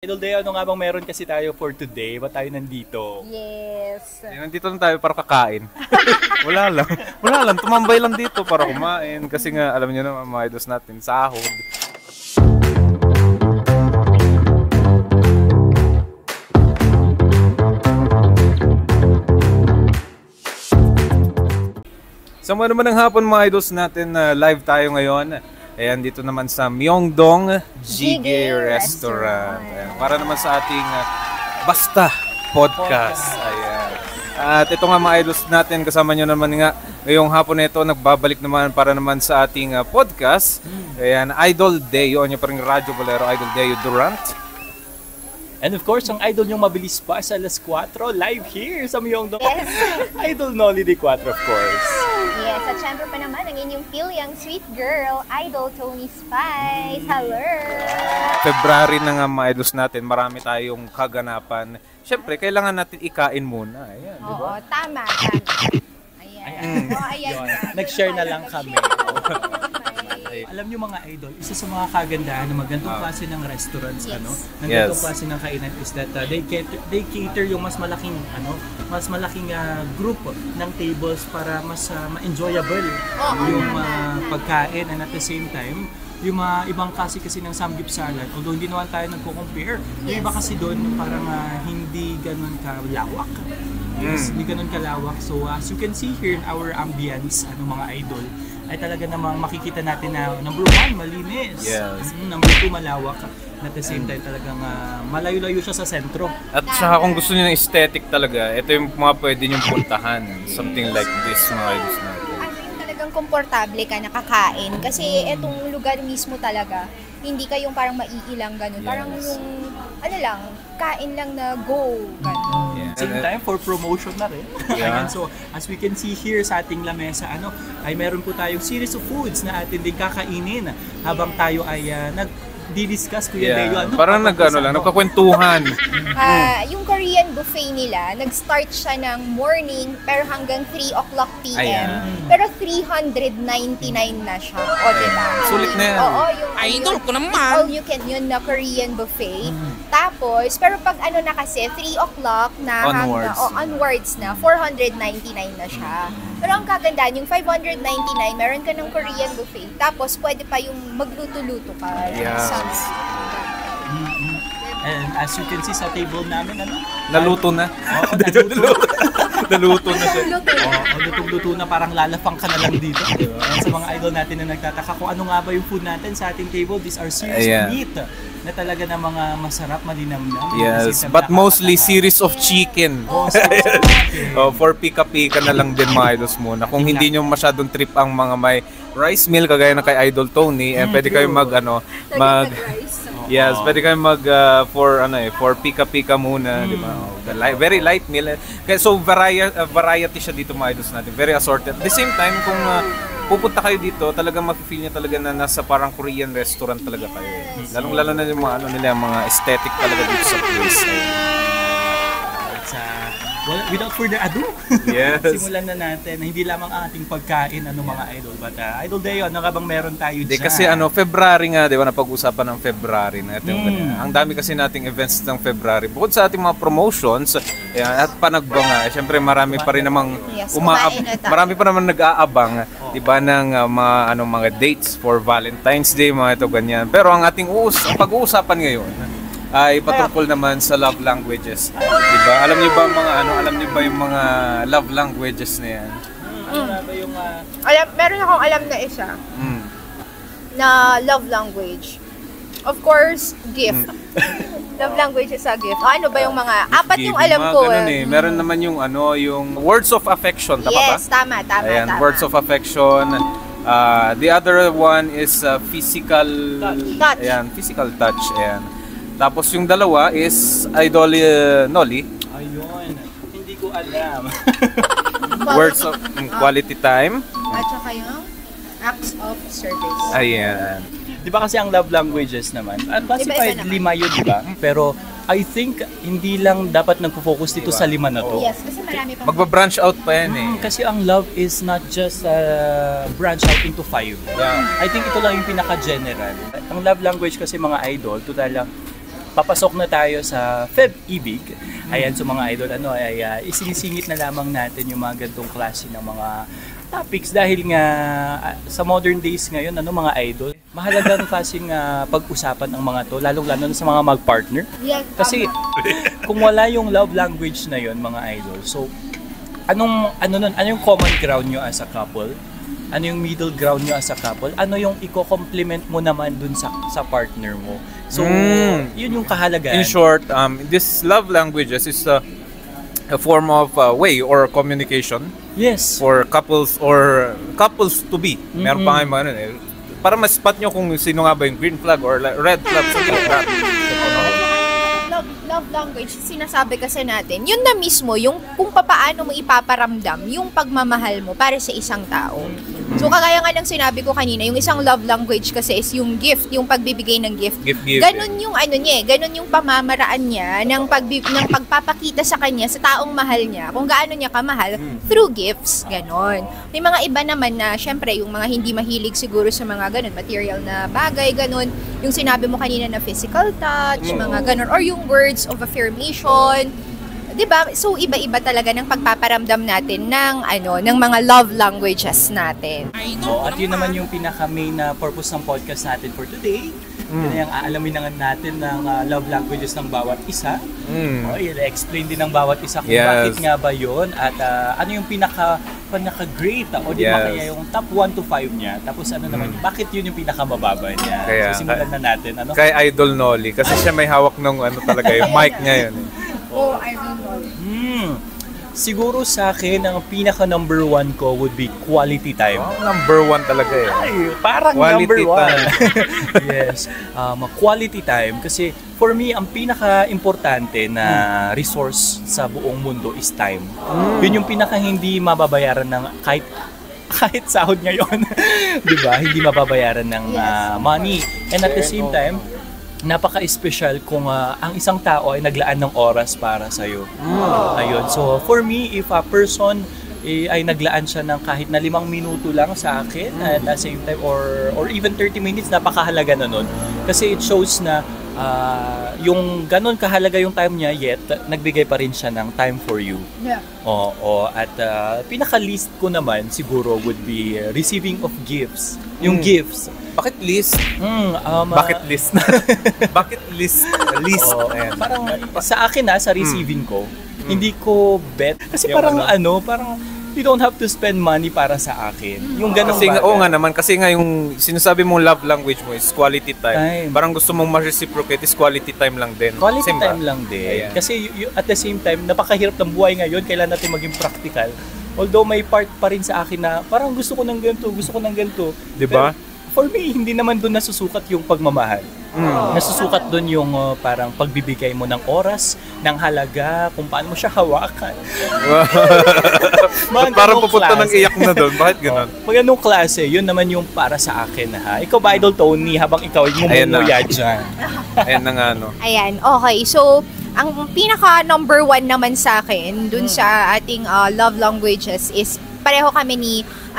Idol Day, ano nga bang meron kasi tayo for today? Ba't tayo nandito? Yes. Nandito lang tayo para kakain. Wala lang. Wala lang. Tumambay lang dito para kumain. Kasi nga, alam niyo naman mga idols natin, sahod. Sa mga naman ng hapon mga idols natin, live tayo ngayon. Ayan, dito naman sa Myeongdong Jjigae Restaurant. Ayan, para naman sa ating Basta Podcast. Ayan. At ito nga mga idols natin, kasama nyo naman nga ngayong hapon na ito, nagbabalik naman para naman sa ating podcast. Ayan, Idol Deo, nyo pa rin Radyo Bolero, Idol Deo Durant. And of course, ang idol nyong mabilis pa sa alas 4, live here sa Myeongdong. Yes. Idol Nolly de 4, of course. Yes, at syempre pa naman ang inyong pilyang sweet girl, Idol Tony Spice. Hello! February na nga mga idols natin, marami tayong kaganapan. Siyempre, kailangan natin ikain muna. Ayan, di Oo, ba? tama. Ayan. Oh, ayan. Yun. Nag-share na lang kami. Alam niyo mga idol, isa sa mga kagandahan ng magandang klase ng restaurants, Yes. ng ganitong klase ng kainan is that they cater yung mas malaking group ng tables para mas ma-enjoyable yung pagkain, and at the same time yung mga ibang kasi ng samgyeopsal, although hindi naman tayo nagko-compare, yung iba kasi doon parang hindi ganun kalawak. Yes, hindi ganun kalawak. So as you can see here in our ambience, mga idol, ay talaga namang makikita natin na number 1, malinis. Yes. Number 2, malawak. At the same time talagang malayo-layo siya sa sentro. At saka kung gusto niyo ng aesthetic talaga, ito yung mga pwede niyong puntahan. Something like this mga idols natin. Yung talagang komportable ka nakakain. Kasi etong lugar mismo talaga, hindi kayong parang maiilang ganun. Yes. Parang yung, kain lang na go. Ganun. Yeah. Same time for promotion na rin. Yeah. Ayan, so as we can see here sa ating lamesa, ay meron po tayong series of foods na atin din kakainin habang tayo ay nag-discuss, Kuya Deo. Parang nagkakwentuhan. Yung Korean buffet nila, nag-start siya ng morning pero hanggang 3 o'clock p.m. Ayan. Pero 399 na siya. O, diba? Sulit na yan. Oo, yung Idol ko naman. all you can yun na Korean buffet. Tapos, pero pag na kasi, 3 o'clock na Onwards. onwards na, 499 na siya. Pero ang kagandahan, yung 599, meron ka ng Korean buffet. Tapos, pwede pa yung magluto-luto ka. Yeah. And as you can see sa table namin, Naluto na. Oo, naluto. Naluto na siya. Lutong-luto na, parang lalapang ka na lang dito. And sa mga idol natin na nagtataka kung ano nga ba yung food natin sa ating table, these are series of meat na talaga na mga masarap, malinamnam. Yes, but mostly series of chicken. For pika-pika na lang din mga idols muna. Kung hindi nyo masyadong trip ang mga may rice meal kagaya na kay Idol Tony, pwede kayo pwede kayo for pika-pika muna, di ba? Very light meal. So variety siya dito mga idols natin. Very assorted. At the same time, kung pupunta kayo dito, talagang mafe-feel niya talaga na nasa parang Korean restaurant talaga kayo. Lalong-lalo na yung mga mga aesthetic talaga dito sa place. Without further ado, Yes. simulan na natin. Hindi lamang ang ating pagkain, mga idol. But Idol Deo, ano nga bang meron tayo dyan? Kasi February nga, di ba, napag-usapan ng February na ito. Ang dami kasi nating events ng February. Bukod sa ating mga promotions, at panagba nga, syempre marami pa rin namang marami pa naman nag-aabang, di ba, ng mga dates for Valentine's Day, mga ito ganyan. Pero ang ating pag-uusapan ngayon ay patungkol naman sa love languages. Diba? Alam niyo ba yung mga love languages na yan? Meron akong alam na isa na love language. Of course, gift. Love language is a gift. Ano ba yung mga apat yung alam ko? Meron naman yung yung words of affection, tama ba? Yes, tama. Ayan, words of affection. The other one is physical touch. Ayan, physical touch. Ayan. Tapos yung dalawa is Idol Nolly. Ayun, hindi ko alam. Words of quality time. At saka yung acts of service. Ayan. Di ba kasi ang love languages naman, classified Iba-iba 5 yun, di ba? Pero I think hindi lang dapat nagpo-focus dito sa 5 na to. Yes, kasi marami pang Magba-branch out pa yan Kasi ang love is not just branch out into 5. Yeah. I think ito lang yung pinaka-general. Ang love language kasi mga idol, total lang, papasok na tayo sa Feb Ibig. Ayan, so mga idol, isinisingit na lamang natin yung mga ganitong klase ng mga topics dahil nga sa modern days ngayon, mga idol, mahalagang klaseng pag-usapan ang mga to, lalong-lalo na sa mga mag-partner. Yes, Kasi kung wala yung love language na yon, mga idol, so ano yung common ground nyo as a couple? Ano yung middle ground nyo as a couple? Ano yung i-complement mo naman dun sa partner mo? So, yun yung kahalagaan. In short, this love languages is a form of way or communication. Yes. For couples or couples to be. Meron pa nga para ma-spot nyo kung sino nga ba yung green flag or red flag. Love language, sinasabi kasi natin, yun na mismo, yung kung papaano mo ipaparamdam yung pagmamahal mo para sa isang tao. So, kagaya nga ng sinabi ko kanina, yung isang love language kasi is yung gift, yung pagbibigay ng gift. Ganon yung ganon yung pamamaraan niya ng pagpapakita sa kanya, sa taong mahal niya, kung gaano niya kamahal, through gifts, ganon. May mga iba naman na, syempre, yung mga hindi mahilig siguro sa mga ganon, material na bagay, ganon, yung sinabi mo kanina na physical touch, mga ganon, or yung words of affirmation, 'di ba? So iba-iba talaga ng pagpaparamdam natin ng mga love languages natin. At yun naman yung pinaka-main na purpose ng podcast natin for today. Kaya aalamin na natin ng love languages ng bawat isa. I-explain din ng bawat isa kung bakit nga ba yun at ano yung pinaka-great o di ba kaya yung top 1 to 5 niya. Tapos naman, bakit yun yung pinaka-mababa niya. Kaya, so simulan na natin. Kay Idol Nolly kasi siya may hawak ng talaga yung mic niya yun. I don't know. Siguro sa akin, ang pinaka number 1 ko would be quality time. Number 1 talaga eh. Ay, parang quality number 1. Yes, quality time. Kasi for me, ang pinaka-importante na resource sa buong mundo is time. Yun yung pinaka hindi mababayaran ng kahit sahod ngayon. Diba? Hindi mababayaran ng money. And at the same time, napaka-special kung ang isang tao ay naglaan ng oras para sa'yo. Ayun. So, for me, if a person ay naglaan siya ng kahit na 5 minuto lang sa akin at the same time, or even 30 minutes, napakahalaga na nun. Kasi it shows na yung ganun kahalaga yung time niya, yet nagbigay pa rin siya ng time for you. Yeah. At pinaka-least ko naman siguro would be receiving of gifts. Yung gifts. Bucket list? Bucket list. Bucket list. List. Parang sa akin sa receiving ko, hindi ko bet. Kasi parang parang you don't have to spend money para sa akin. Yung ganun kasi nga naman, kasi nga yung sinasabi mong love language mo is quality time. Parang gusto mong ma-reciprocate is quality time lang din. Quality time lang din. Kasi at the same time, napakahirap ng buhay ngayon, kailangan natin maging practical. Although may part pa rin sa akin na parang gusto ko ng ganito. Diba? For me, hindi naman doon nasusukat yung pagmamahal. Nasusukat doon yung parang pagbibigay mo ng oras, ng halaga, kung paano mo siya hawakan. Parang pupunta ng iyak na doon. Bakit gano'n? Pag anong klase, yun naman yung para sa akin. Ikaw ba, Idol Tony, habang ikaw yung mumuya dyan? Ayan na nga, Ayan, okay. So, ang pinaka number 1 naman sa akin, dun sa ating love languages is pareho kami ni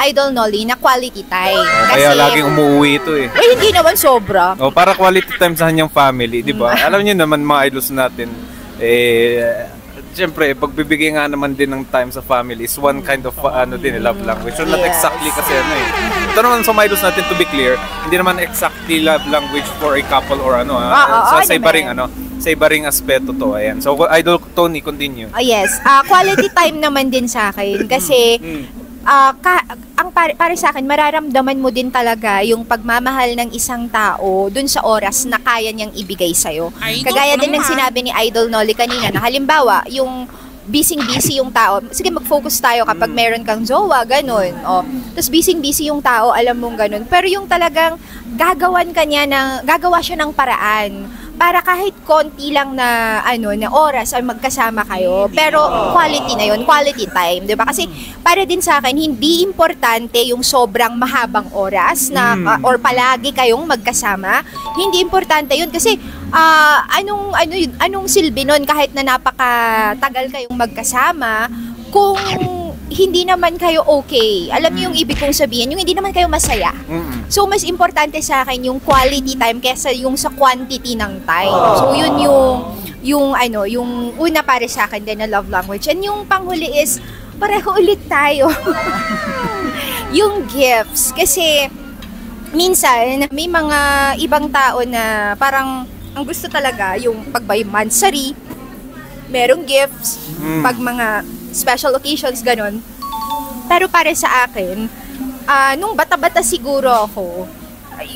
Idol Nolly na quality time. Kaya laging umuwi ito eh. Hindi naman sobra. Para quality time sa kanyang family, di ba? Alam niyo naman mga idols natin, siyempre, pagbibigay nga naman din ng time sa family is one kind of love language. So not exactly kasi Ito naman sa mga idols natin, to be clear, hindi naman exactly love language for a couple or sa iba ring aspeto to. Ayan. So Idol Tony, continue. Yes. Quality time naman din sa akin kasi para sa akin, mararamdaman mo din talaga yung pagmamahal ng isang tao dun sa oras na kaya niyang ibigay sa'yo. Kagaya din ng sinabi ni Idol Nolly kanina na halimbawa, yung busy yung tao. Sige, mag-focus tayo kapag meron kang jowa, ganun. Tapos busy yung tao, alam mong ganun. Pero yung talagang gagawa siya ng paraan para kahit konti lang na oras ay magkasama kayo, pero quality na yun, quality time, 'di ba? Kasi para din sa akin, hindi importante yung sobrang mahabang oras na or palagi kayong magkasama. Hindi importante yun kasi anong silbi nun kahit na napakatagal kayong magkasama kung hindi naman kayo okay. Alam niyo yung ibig kong sabihin, yung hindi naman kayo masaya. So, mas importante sa akin yung quality time kesa yung sa quantity ng time. So, yun yung una para sa akin din na love language. And yung panghuli is, pareho ulit tayo. Yung gifts. Kasi, minsan, may mga ibang tao na parang, ang gusto talaga, yung pag-buy monthsary, merong gifts, pag mga special occasions, ganun. Pero para sa akin, nung bata-bata siguro ako,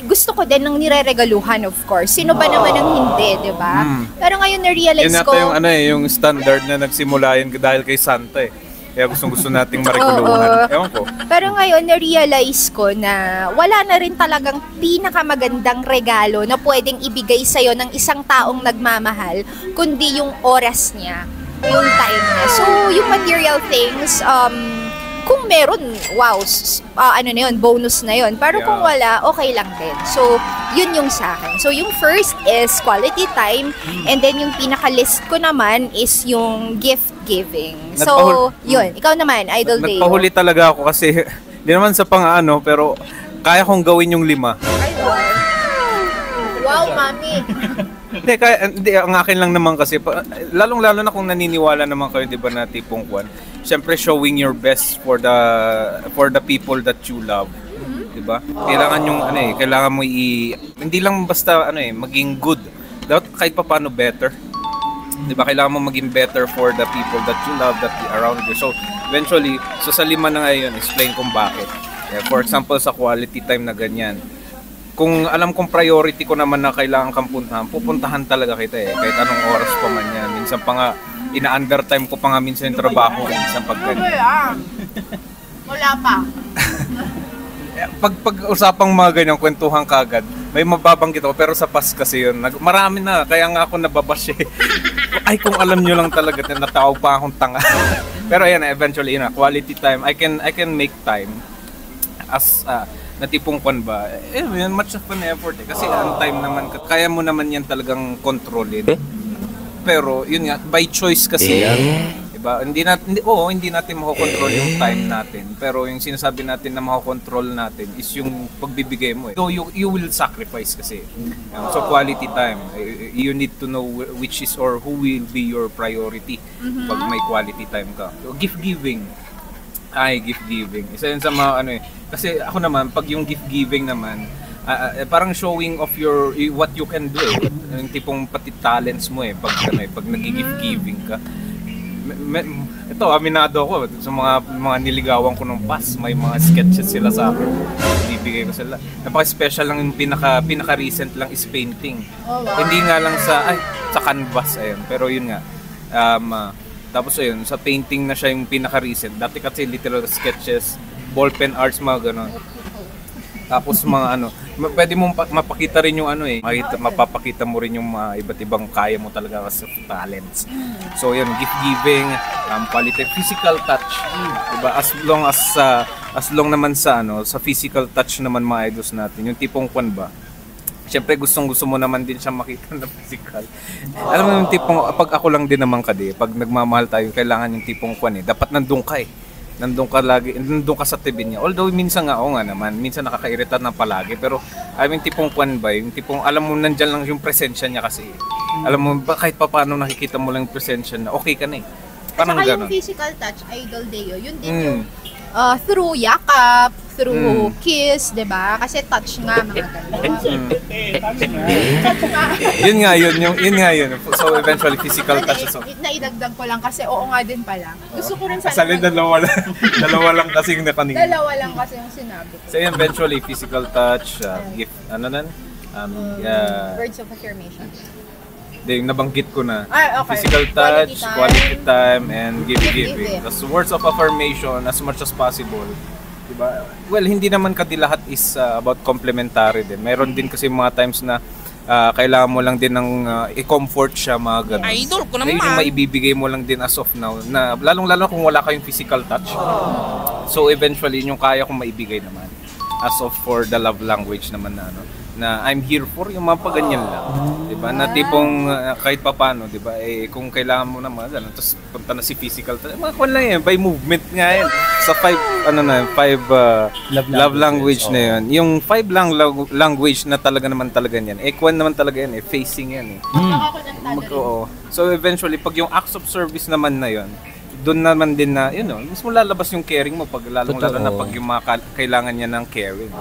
gusto ko din ng nire-regaluhan, of course. Sino ba naman ang hindi, di ba? Pero ngayon na-realize ko... Yun nata yung standard na nagsimula yun dahil kay Santa eh. Kaya gusto nating mareguluhan. Ewan ko. Pero ngayon, na-realize ko na wala na rin talagang pinakamagandang regalo na pwedeng ibigay sa'yo ng isang taong nagmamahal, kundi yung oras niya, yung time niya. So, yung material things, kung meron, wow, na yun, bonus na yun. Pero kung wala, okay lang din. So, yun yung sa akin. So, yung first is quality time, and then yung pinaka-list ko naman is yung gift giving. So, yun. Ikaw naman, Idol Deo. Nagpahuli talaga ako kasi, di naman sa pang-ano, pero kaya kong gawin yung 5. Wow, mami! Hindi, ang akin lang naman kasi, lalong-lalo na kung naniniwala naman kayo, di ba, na tipong kwan, syempre showing your best for the people that you love. Di ba? Kailangan yung, kailangan mo hindi lang basta, maging good. Dapat kahit pa paano better. Di ba? Kailangan mo maging better for the people that you love, that around you. So, eventually, sa 5 na ngayon, explain kung bakit. For example, sa quality time na ganyan, kung alam kong priority ko naman na kailangan kang puntahan, pupuntahan talaga kita eh. Kahit anong oras pa man yan. Minsan pa nga, ina-undertime ko pa nga minsan yung trabaho. Minsan pag ganyan. Wala pa. Pag-usapang mga ganyang kwentuhan kagad, may mababanggit ako. Pero sa past kasi yun, marami na. Kaya nga ako nababash eh. Ay, kung alam nyo lang talaga, natawag pa akong tanga. Pero ayan, eventually, quality time. I can make time as na tipong kwan ba, much of an effort eh. Kasi ang time naman, kaya mo naman yan talagang kontrolin. Pero yun nga, by choice kasi yan. Diba? Hindi natin makokontrol yung time natin. Pero yung sinasabi natin na makokontrol natin is yung pagbibigay mo eh. So you will sacrifice kasi. So quality time, you need to know which is or who will be your priority pag may quality time ka. So gift giving. Gift giving. Isa yun sa mga kasi ako naman, pag yung gift giving naman, parang showing of what you can do eh. Yung tipong pati talents mo eh, pag nag-gift giving ka. Ito, aminado ako sa mga niligawan ko nung past, may mga sketches sila sa akin. Ibibigay ko sila. Napaka-special lang yung pinaka-recent lang is painting. Oh, wow. Hindi nga lang sa canvas, ayun. Pero yun nga, tapos ayun, sa painting na siya yung pinaka-recent. Dati kasi literal sketches, ballpen arts, mga gano'n. Tapos mga pwede mo mapakita rin yung mapapakita mo rin yung mga iba't ibang kaya mo talaga as talents. So yun, gift giving, quality, physical touch. Diba? As long naman sa physical touch naman mga idols natin, yung tipong kwan ba? Siyempre gusto mo naman din siya makita na physical. Alam mo yung tipong, pag ako lang din naman pag nagmamahal tayo, kailangan yung tipong kwan dapat nandun ka nandun ka sa tibi niya. Although minsan nga, naman, minsan nakakairita na palagi, pero yung tipong kwan ba, yung tipong alam mo nandyan lang yung presensya niya kasi. Alam mo, kahit pa paano nakikita mo lang yung presensya na, okay ka na eh. Parang saka yung physical touch, Idol Deo, yun din yung through yakap, through kiss, 'di ba? Kasi touch nga mga ganun. Yun nga. So eventually physical touch. So naidagdag ko lang kasi oo nga din pala. Gusto ko rin sana. Kasali dalawa lang kasi yung nakanina. Dalawa lang kasi yung sinabi ko. So eventually physical touch, gift, words of affirmation. Yung nabanggit ko na. Okay. Physical touch, quality time, and gift giving. That's words of affirmation as much as possible. Diba? Well, hindi naman kasi lahat is about complementary din. Meron din kasi mga times na kailangan mo lang din ng i-comfort siya, mga ganun. Idol ko naman. Yung maibibigay mo lang din as of now, na lalong-lalo kung wala kayong physical touch. So eventually, yung kaya kong maibigay naman as of for the love language naman na na I'm here for, yung mga paganyan lang. Diba? Na tipong kahit papano, diba? Eh, kung kailangan mo na mga ganun, tapos punta na si physical, mga kwan lang yan, by movement nga yan. Sa 5 love language na yun. Yung 5 language na talaga naman talaga yan. Eh, kwan naman talaga yan, facing yan eh. Oo. So eventually, pag yung acts of service naman na yun, doon naman din na, mismo lalabas yung caring mo pag lalong-lalo na pag yung mga kailangan niya ng caring.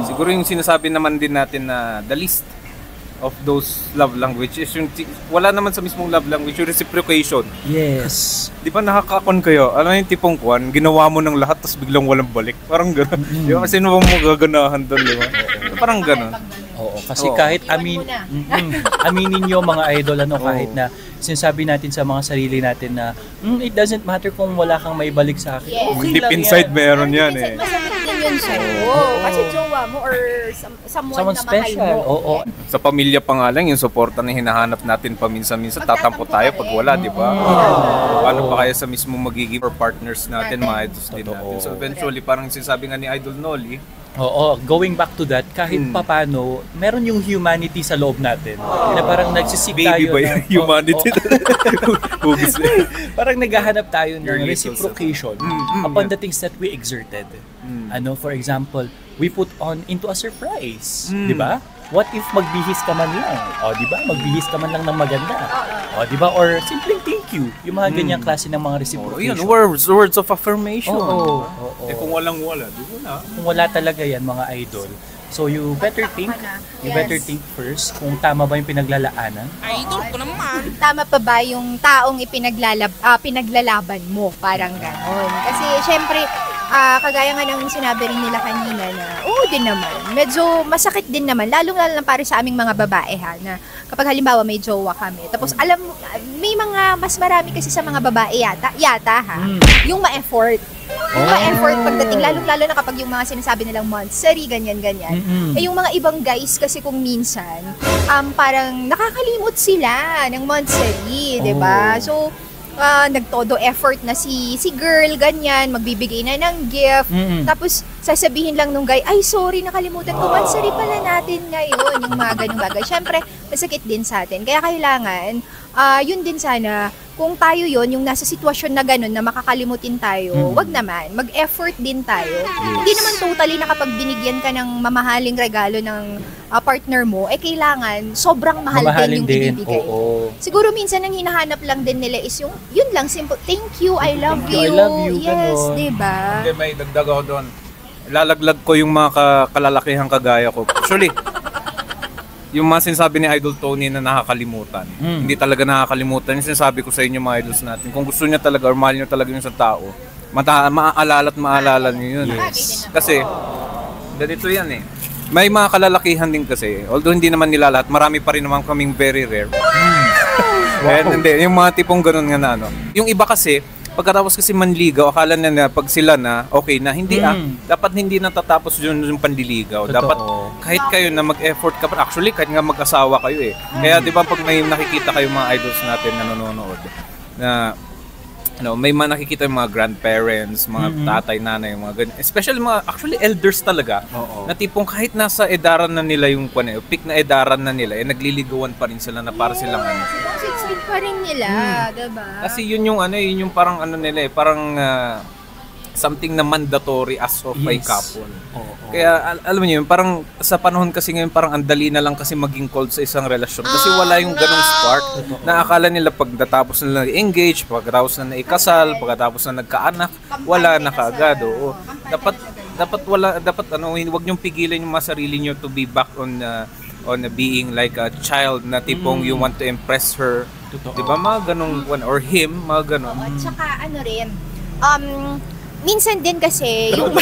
Siguro yung sinasabi naman din natin na the least of those love language is yung, wala naman sa mismong love language, yung reciprocation. Yes. Di ba nakakakon kayo? Ano yung tipong kwan, ginawa mo ng lahat tapos biglang walang balik? Parang gano'n. Di ba? Kasi ano bang magaganahan doon, di ba? Parang gano'n. Oo, kasi kahit aminin nyo mga idol, kahit na sinasabi natin sa mga sarili natin na it doesn't matter kung wala kang maibalik sa akin. Yes. Okay Deep lang inside yan. meron yan eh. Masakit din yun sa'yo. Kasi jowa mo or someone na mahal special. mo. Oo. Sa pamilya pa nga lang, yung suporta na hinahanap natin paminsan-minsan, tatampo tayo pag wala, di ba? Paano pa kaya sa mismo magiging partners natin, mga idols din natin. So eventually, parang sinasabi nga ni Idol Nolly, going back to that, kahit papano, meron yung humanity sa loob natin. Na parang nagsisik tayo. baby ba yung humanity? Parang naghahanap tayo ng Your little reciprocation upon the things that we exerted. For example, we put on into a surprise. Di ba? What if magbihis ka man lang? Di ba? Magbihis ka man lang ng maganda. Di ba? Or simpleng thank you. Yung mga ganyang klase ng mga reciprocation. Words of affirmation. Oo. Kung walang-wala, di ba na? Kung wala talaga yan, mga idol. So you better think. You better think first kung tama ba yung pinaglalaanan. Idol ko naman. Tama pa ba yung taong pinaglalaban mo? Parang ganon. Kasi syempre, kagaya nga ng sinabi rin nila kanina na, din naman. Medyo masakit din naman, lalong-lalo lang para sa aming mga babae na kapag halimbawa may jowa kami. Tapos may mga mas marami kasi sa mga babae yata yung ma-effort. Yung ma-effort pagdating, lalong-lalo na kapag yung mga sinasabi nilang monthsary, ganyan-ganyan. Eh yung mga ibang guys kasi kung minsan, parang nakakalimot sila ng monthsary, di ba? So, nagtodo effort na si girl, ganyan, magbibigay na ng gift. Tapos, sasabihin lang nung guy, ay, sorry, nakalimutan ko, monthsary pala natin ngayon. Yung mga ganung bagay. Siyempre, masakit din sa atin. Kaya kailangan, yun din sana, kung tayo yon yung nasa sitwasyon na ganun, na makakalimutin tayo, wag naman, mag-effort din tayo. Hindi naman totally na kapag binigyan ka ng mamahaling regalo ng partner mo, kailangan sobrang mahal din yung ibibigay. Siguro minsan ang hinahanap lang din nila is yung, yun lang, simple, thank you, I love you. Yes, diba? Hindi, may dagdag ako doon. Lalaglag ko yung mga kalalakihang kagaya ko. Actually, yung mga sinasabi ni Idol Tony na nakakalimutan. Hindi talaga nakakalimutan. Yung sinasabi ko sa inyo mga idols natin. Kung gusto niya talaga or mahal niyo talaga yung sa tao, maaalala at maalala niyo yun. Yes. Kasi, ganito yan eh. May mga kalalakihan din kasi, although hindi naman nila lahat, marami pa rin naman kaming very rare. Hindi, yung mga tipong ganun nga na Yung iba kasi, pagkatapos kasi manligaw, akala na pag sila na, okay na. Hindi dapat hindi natatapos yung panliligaw. Totoo. Dapat kahit kayo na mag-effort ka pa. Actually, kahit nga mag-asawa kayo eh. Kaya di ba pag may nakikita kayo mga idols natin na nanonood, na may mga nakikita yung mga grandparents, mga tatay, nanay, mga ganyan. Especially mga, actually elders talaga, na tipong kahit nasa edaran na nila yung peak na edaran na nila, nagliligawan pa rin sila na para silang Sweet pa rin nila, diba? Kasi yun yung parang nila parang something na mandatory as of a couple. Kaya alam niyo, parang sa panahon kasi ngayon parang andali na lang kasi maging cold sa isang relasyon kasi wala yung ganong spark na akala nila pagkatapos na engage, pagkatapos na naikasal, pagkatapos na nagkaanak, wala na kaagad. Dapat wag niyong pigilan yung mga sarili niyo to be back on being like a child na tipong you want to impress her. Diba mga ganong or him, mga ganon. At saka rin, minsan din kasi yung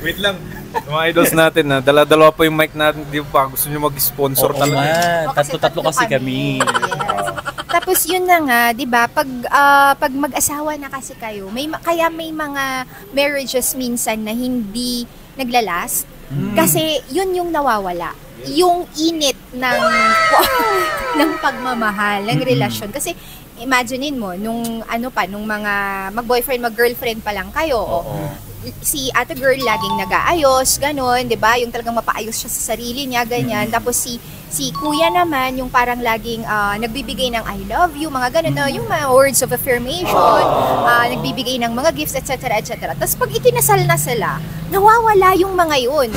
Wait lang. Mga idols natin na dala-dalawa pa yung mic natin, di ba? Gusto niyo mag-sponsor talaga. Tatlo kasi kami. Yes. Tapos yun na nga, 'di ba? Pag mag-asawa na kasi kayo, kaya may mga marriages minsan na hindi naglalast kasi yun yung nawawala. Yung init ng pagmamahal, ng relasyon. Kasi imaginein mo nung mga mag-boyfriend, mag-girlfriend pa lang kayo. si ate girl laging nag-aayos, ganon, 'di ba? Yung talagang mapaayos siya sa sarili niya, ganyan. Tapos si kuya naman, yung parang laging nagbibigay ng I love you, mga ganun, no? Yung mga words of affirmation, nagbibigay ng mga gifts, etc. etc. Tapos pag ikinasal na sila, nawawala yung mga yun.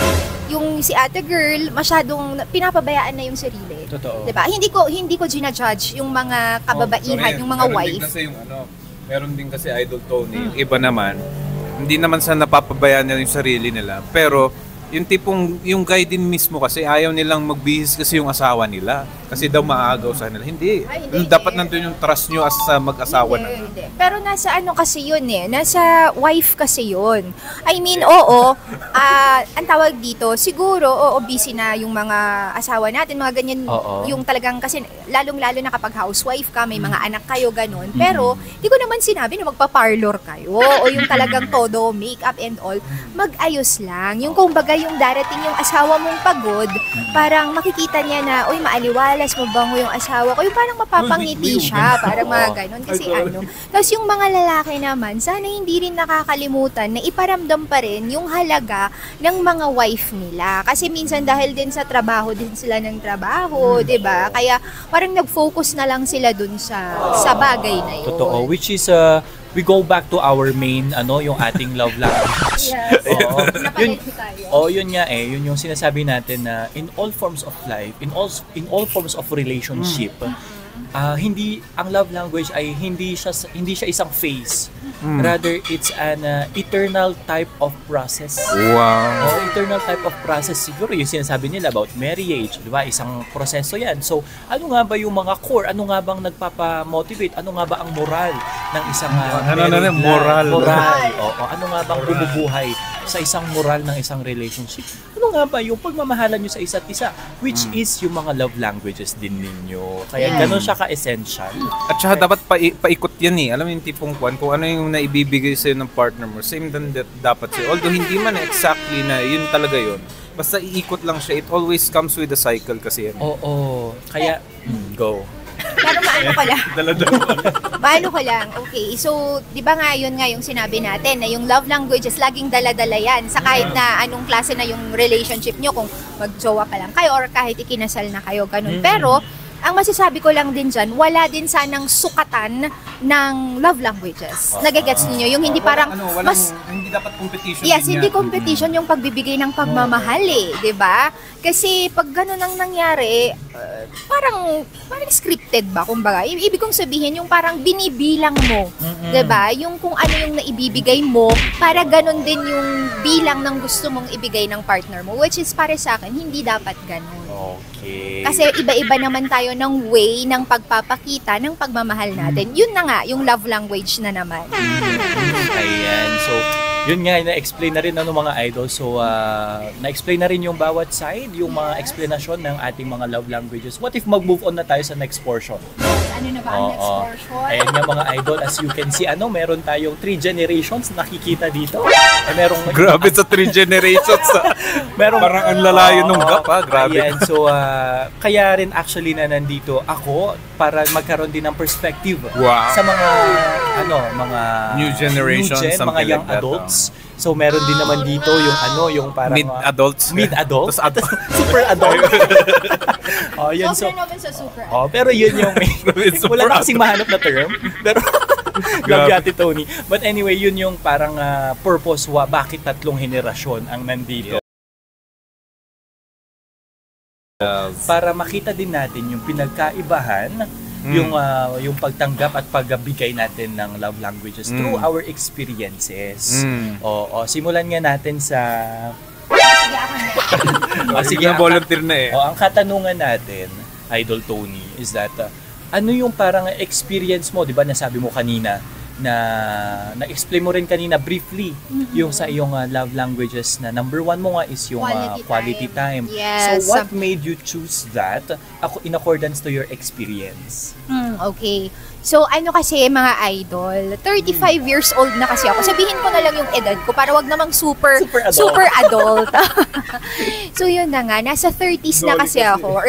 Yung si ate girl, masyadong pinapabayaan na yung sarili. Totoo. 'Di ba? Hindi ko ginajudge yung mga kababaihan, yung mga wife. Meron din kasi Idol Tony, yung iba naman, hindi naman sa napapabayaan nila yung sarili nila, pero yung tipong, yung guy din mismo kasi ayaw nilang magbihis kasi yung asawa nila. Kasi daw maagaw sa nila. Hindi. Ay, Dapat nandun yung trust nyo as mag-asawa na. Hindi. Pero nasa ano kasi yun nasa wife kasi yun. I mean, oo, ang tawag dito, siguro, busy na yung mga asawa natin, mga ganyan, yung talagang, kasi lalong-lalo na kapag housewife ka, may mga anak kayo, ganun. Pero, di ko naman sinabi na magpa-parlor kayo, o yung talagang todo, makeup and all, mag-ayos lang. Yung kumbaga, yung darating yung asawa mong pagod, parang makikita niya na, uy, maaliwalas, mabango yung asawa ko. Yung parang mapapangiti siya, parang mga ganun. Kasi Tapos yung mga lalaki naman, sana hindi rin nakakalimutan na iparamdam pa rin yung halaga ng mga wife nila. Kasi minsan dahil din sa trabaho, din sila ng trabaho, 'di ba? Kaya parang nag-focus na lang sila dun sa bagay na yun. Totoo, which is we go back to our main yung ating love language. Yes. Yun nga yun yung sinasabi natin na in all forms of life, in all forms of relationship, hindi ang love language ay hindi siya isang phase. Rather it's an eternal type of process. Wow. Eternal type of process, siguro yung sinasabi nila about marriage, di ba? Isang proseso yan. So, ano nga ba yung mga core? Ano nga bang nagpapa-motivate? Ano nga ba ang moral ng isang moral. Ano nga bang bumubuhay sa isang moral ng isang relationship? Ano nga ba yung pagmamahalan nyo sa isa't isa? Which is yung mga love languages din ninyo. Kaya ganun siya ka-essential. At saka dapat paikot yan eh. Alam mo yung tipong kung ano yung naibibigay sa'yo ng partner mo, same din dapat sa'yo. Although hindi man exactly na yun talaga yun. Basta iikot lang siya. It always comes with a cycle kasi yan. Oo. Kaya, go. Pero maano ko lang. Okay, so, di ba nga yun nga yung sinabi natin na yung love languages, laging dala-dala yan sa kahit na anong klase na yung relationship nyo, kung mag-jowa pa lang kayo or kahit ikinasal na kayo, ganun. Pero, ang masasabi ko lang din dyan, wala din sanang sukatan ng love languages. Nagagets niyo yung hindi parang hindi dapat competition. Yes, hindi competition yung pagbibigay ng pagmamahal di ba? Kasi pag ganun ang nangyari, parang scripted ba, kumbaga. Ibig kong sabihin yung parang binibilang mo, 'di ba? Yung kung ano yung naibibigay mo, para ganun din yung bilang ng gusto mong ibigay ng partner mo, which is para sa akin hindi dapat ganun. Okay. Kasi iba-iba naman tayo ng way ng pagpapakita ng pagmamahal natin. Yun na nga, yung love language na naman. Ayan. So, yun nga, na-explain na rin ng mga idol. So, na-explain na rin yung bawat side, yung mga explanation ng ating mga love languages. What if mag-move on na tayo sa next portion? Ano na ba ang next portion? Ayan nga mga idol, as you can see, meron tayong 3 generations nakikita dito. Grabe sa 3 generations. Parang ang lalayo nung gap, grabe. Ayan, so, kaya rin actually na nandito ako para magkaroon din ng perspective sa mga, mga new generation, mga young adults. So meron din naman dito yung parang mid-adults. Mid-adult. Super adult. Yun, Sobrang naman sa super adult. Pero yun yung wala na kasing mahanap na term. Pero love Ate Tony. But anyway, yun yung parang purpose bakit 3 henerasyon ang nandito. Para makita din natin yung pinagkaibahan, yung pagtanggap at pagbigay natin ng love languages through our experiences. Simulan nga natin sa sige, volunteer na ang katanungan natin, Idol Tony, is that ano yung parang experience mo, 'di ba? Nasabi mo kanina na-explain mo rin kanina briefly yung sa iyong love languages na number 1 mo nga is yung quality time. Yes. So what made you choose that in accordance to your experience? Okay. So kasi mga idol, 35 years old na kasi ako. Sabihin ko na lang yung edad ko para wag namang super adult. So yun na nga, nasa 30s na kasi ako.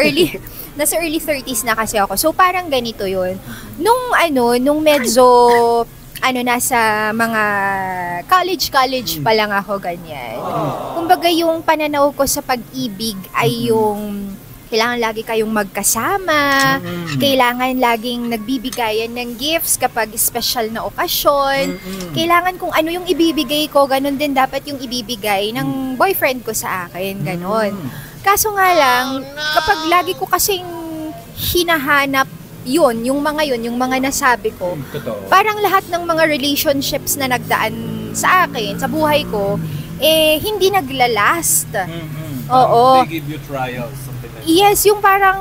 Nasa early 30s na kasi ako. So parang ganito yun. Nung medyo nasa mga college pa lang ako, ganyan. Kumbaga yung pananaw ko sa pag-ibig ay yung kailangan lagi kayong magkasama, kailangan laging nagbibigayan ng gifts kapag special na okasyon, kailangan kung ano yung ibibigay ko, ganun din dapat yung ibibigay ng boyfriend ko sa akin, ganun. Kaso nga lang, kapag lagi ko kasing hinahanap yung mga nasabi ko, parang lahat ng mga relationships na nagdaan sa akin, sa buhay ko, hindi naglalast. Oo. They give you trials, something like that. Yes, yung parang,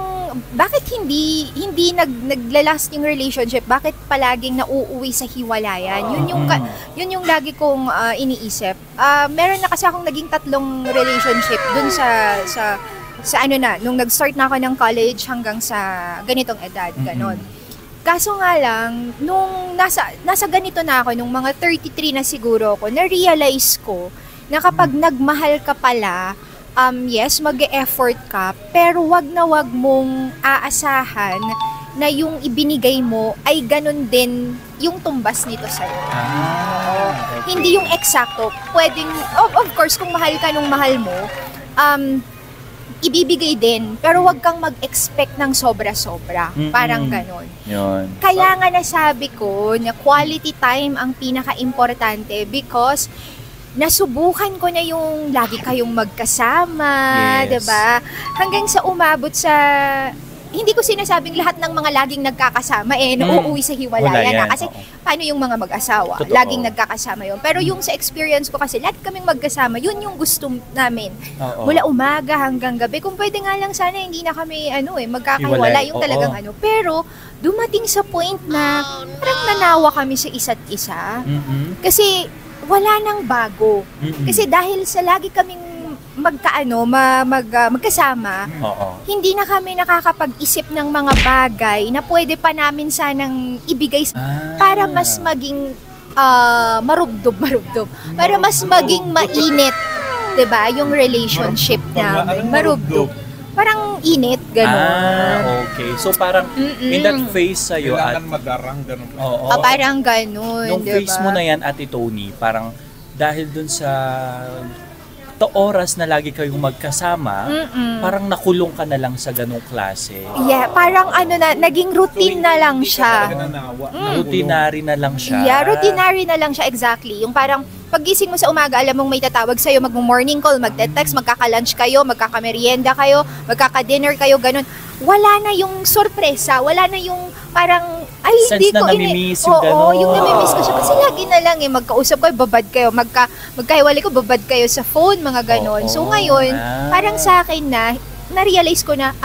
bakit hindi naglalast yung relationship? Bakit palaging nauuwi sa hiwalayan? Yun yung lagi kong iniisip. Meron na kasi akong naging 3 relationship dun sa nung nag-start na ako ng college hanggang sa ganitong edad, ganon. Kaso nga lang, nung nasa ganito na ako, nung mga 33 na siguro ako, na-realize ko na kapag nagmahal ka pala, yes, mag-e-effort ka, pero wag na wag mong aasahan na yung ibinigay mo ay ganun din yung tumbas nito sa'yo. Okay. Hindi yung eksakto. Pwedeng, of course, kung mahal ka nung mahal mo, ibibigay din, pero wag kang mag-expect ng sobra-sobra. Parang ganun. Yun. Kaya nga nasabi ko na quality time ang pinaka-importante because nasubukan ko na yung lagi kayong magkasama, Yes. 'di ba? Hanggang sa umabot sa hindi ko sinasabing lahat ng mga laging nagkakasama nauuwi sa hiwalayan na. Kasi paano yung mga mag-asawa? Totoo. Laging nagkakasama yun. Pero yung sa experience ko kasi, lahat kaming magkasama, yun yung gusto namin. Mula umaga hanggang gabi. Kung pwede nga lang sana, hindi na kami magkakahiwala. Yung talagang Pero, dumating sa point na parang nanawa kami sa isa't isa. Kasi, wala nang bago. Kasi dahil sa lagi kaming magkasama, hindi na kami nakakapag-isip ng mga bagay na pwede pa namin sanang ibigay para mas maging marubdob, para mas maging mainit, 'di ba? Yung relationship namin, marubdob. Parang init, gano'n. Okay. So parang in that phase sa'yo at magarang ganun. Parang gano'n, nung phase mo na yan, Ate Tony, parang dahil dun sa oras na lagi kayong magkasama, parang nakulong ka na lang sa ganong klase. Yeah, parang naging routine na lang siya. Routinary na lang siya. Yeah, routinary na lang siya, exactly. Yung parang paggising mo sa umaga, alam mong may tatawag sa'yo, mag-morning call, magte-text, magkaka-lunch kayo, magkaka-merienda kayo, magkaka-dinner kayo, ganun. Wala na yung sorpresa, wala na yung parang, ay, hindi ko namimiss yung gano'n. Oo, yung namimiss ko siya. Kasi lagi na lang magkausap kayo, babad kayo, magkahiwalay ko, babad kayo sa phone, mga gano'n. So ngayon, parang sa akin na-realize ko na,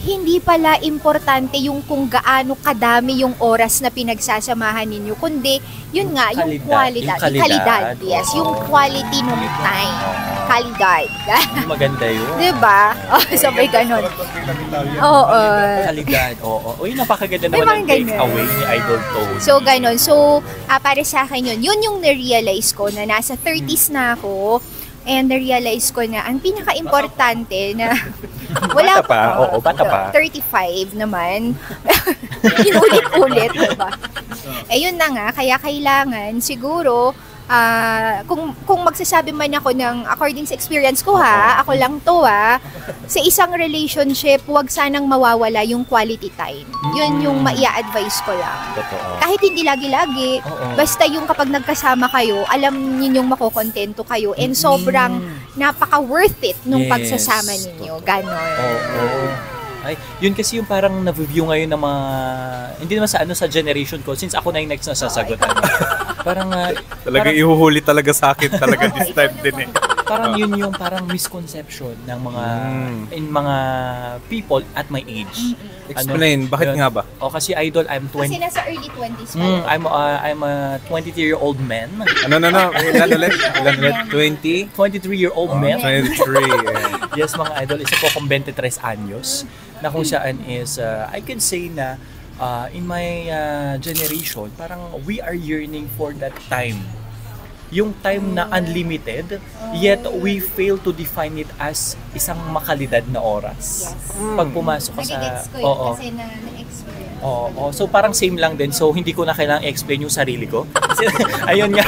hindi pala importante yung kung gaano kadami yung oras na pinagsasamahan ninyo, kundi yun nga, yung quality. Yung kalidad. Yes, yung quality ng time. Kalidad. Maganda yun. Diba? Sabay ganon. Oo. Kalidad, oo. Uy, napakaganda May naman ng mga take ganun. away ni Idol Tony. So, ganon. So, para sa akin yun. Yun yung na-realize ko na nasa 30s na ako. And na-realize ko na ang pinaka-importante na wala bata pa. 35 naman. Inulit-ulit, diba? Yun na nga, kaya kailangan siguro, kung magsasabi man ako ng according sa experience ko ako lang to sa isang relationship, wag sanang mawawala yung quality time. Yun yung maia-advise ko lang. Totoo. Kahit hindi lagi-lagi, basta yung kapag nagkasama kayo, alam ninyong makokontento kayo and sobrang napaka-worth it nung pagsasama ninyo. Ganon. Ay, yun kasi yung parang na-view ngayon ng mga, hindi naman sa generation ko, since ako na yung next na sasagutan. Parang, Talagang ihuhuli talaga sa akin talaga this time din Parang yun yung parang misconception ng mga people at my age. Explain, bakit nga ba? Kasi Idol, I'm 20. Kasi nasa early 20s pa. I'm a 23-year-old man. Ilan ulit? 20? 23-year-old man. 23. Yes, mga Idol, isa po akong 23 anyos na kung saan is, I can say na in my generation, parang we are yearning for that time. Yung time na unlimited, yet we fail to define it as isang makalidad na oras. Yes. Pag pumasok ka sa... Nagigets ko yun kasi na-experience. Oo, so parang same lang din. So hindi ko na kailangang explain yung sarili ko. Kasi, ayun nga.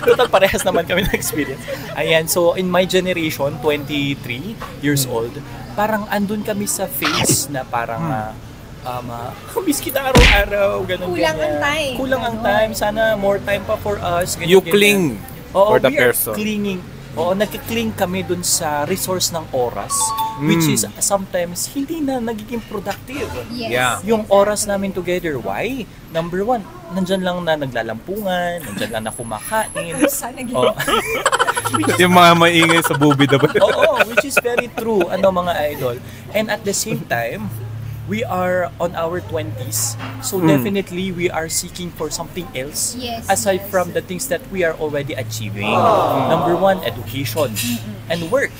Total parehas naman kami ng experience. Ayan, so in my generation, 23 years old, parang andun kami sa phase na parang miss kita araw-araw, ganun. Kulang ang time. Kulang ang time. Sana more time pa for us. Ganyan, You cling for the person. Clinging. Oo, nagkikling kami dun sa resource ng oras, which is sometimes hindi na nagiging productive. Yes. Yeah. Yung oras namin together, why? Number one, nandyan lang na naglalampungan, nandyan lang na kumakain. Oh. Yung mga maingay sa bubid na ba? Oo, which is very true, mga idol. And at the same time, we are on our 20s, so definitely we are seeking for something else aside from the things that we are already achieving. Number one, education and work.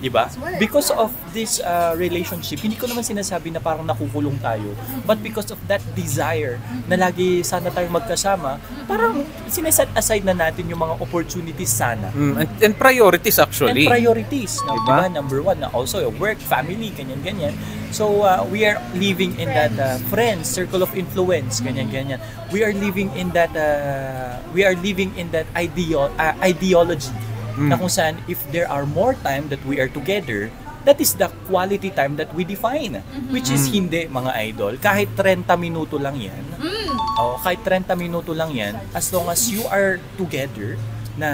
Diba? Because of this relationship, hindi ko naman sinasabi na parang nakukulong tayo, but because of that desire na lagi sana tayong magkasama, parang sineset aside na natin yung mga opportunities sana. And priorities actually. And priorities. Diba? Number one, also work, family, ganyan-ganyan. So we are living in that friends, circle of influence, ganyan-ganyan. We are living in that ideology. Na kung saan, if there are more time that we are together, that is the quality time that we define. Which is hindi, mga idol. Kahit 30 minuto lang yan. Kahit 30 minuto lang yan, as long as you are together, na